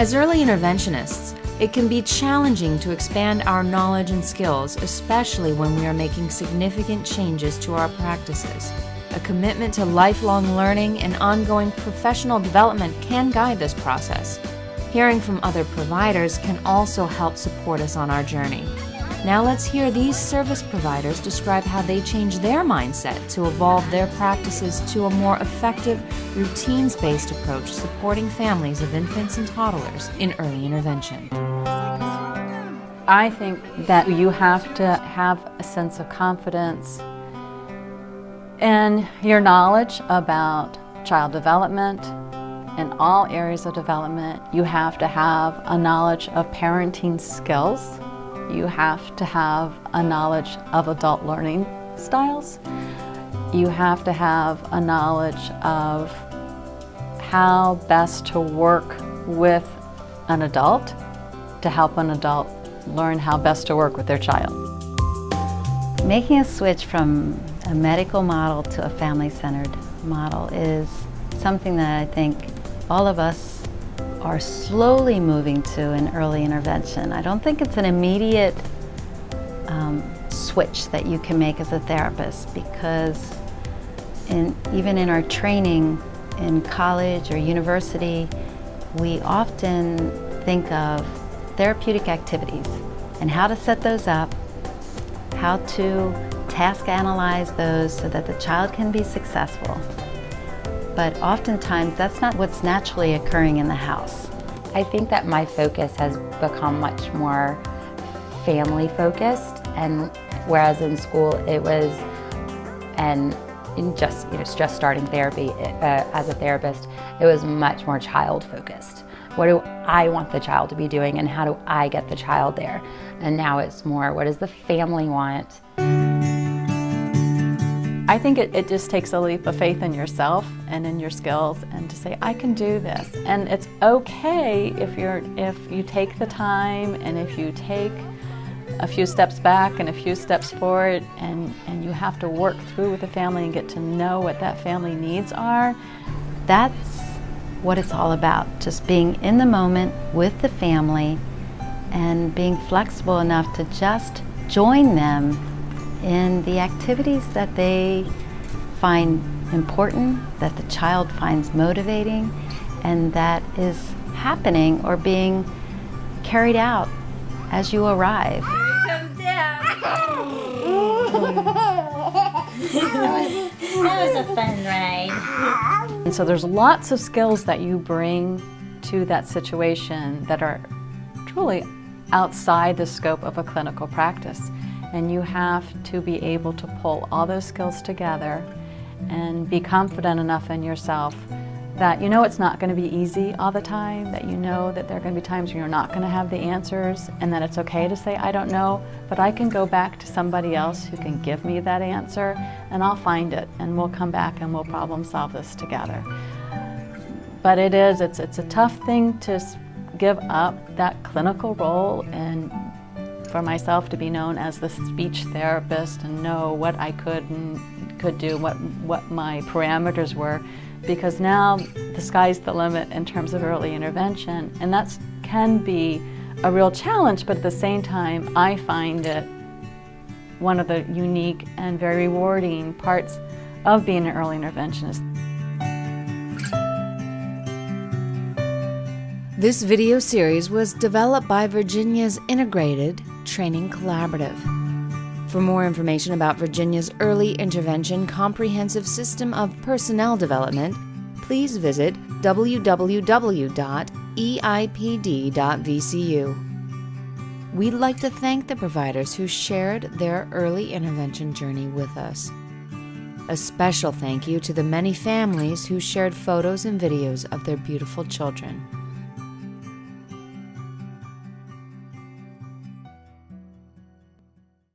As early interventionists, it can be challenging to expand our knowledge and skills, especially when we are making significant changes to our practices. A commitment to lifelong learning and ongoing professional development can guide this process. Hearing from other providers can also help support us on our journey. Now let's hear these service providers describe how they change their mindset to evolve their practices to a more effective, routines-based approach supporting families of infants and toddlers in early intervention. I think that you have to have a sense of confidence in your knowledge about child development in all areas of development. You have to have a knowledge of parenting skills. You have to have a knowledge of adult learning styles. You have to have a knowledge of how best to work with an adult to help an adult learn how best to work with their child. Making a switch from a medical model to a family-centered model is something that I think all of us are slowly moving to in early intervention. I don't think it's an immediate switch that you can make as a therapist, because even in our training in college or university, we often think of therapeutic activities and how to set those up, how to task analyze those so that the child can be successful. But oftentimes that's not what's naturally occurring in the house. I think that my focus has become much more family focused, and whereas in school it was, and in just starting therapy as a therapist, it was much more child focused. What do I want the child to be doing, and how do I get the child there? And now it's more, what does the family want? I think it just takes a leap of faith in yourself and in your skills, and to say, I can do this. And it's okay if you take the time, and if you take a few steps back and a few steps forward, and you have to work through with the family and get to know what that family needs are. That's what it's all about, just being in the moment with the family and being flexible enough to just join them in the activities that they find important, that the child finds motivating, and that is happening or being carried out as you arrive. Here comes Dad. That was a fun ride. And so there's lots of skills that you bring to that situation that are truly outside the scope of a clinical practice. And you have to be able to pull all those skills together and be confident enough in yourself that you know it's not going to be easy all the time, that you know that there are going to be times when you're not going to have the answers, and that it's okay to say, I don't know, but I can go back to somebody else who can give me that answer, and I'll find it, and we'll come back and we'll problem solve this together. But it's a tough thing to give up that clinical role, and for myself to be known as the speech therapist and know what I could do, what my parameters were, because now the sky's the limit in terms of early intervention, and that can be a real challenge, but at the same time I find it one of the unique and very rewarding parts of being an early interventionist. This video series was developed by Virginia's Integrated Training Collaborative. For more information about Virginia's Early Intervention Comprehensive System of Personnel Development, please visit www.eipd.vcu. We'd like to thank the providers who shared their early intervention journey with us. A special thank you to the many families who shared photos and videos of their beautiful children.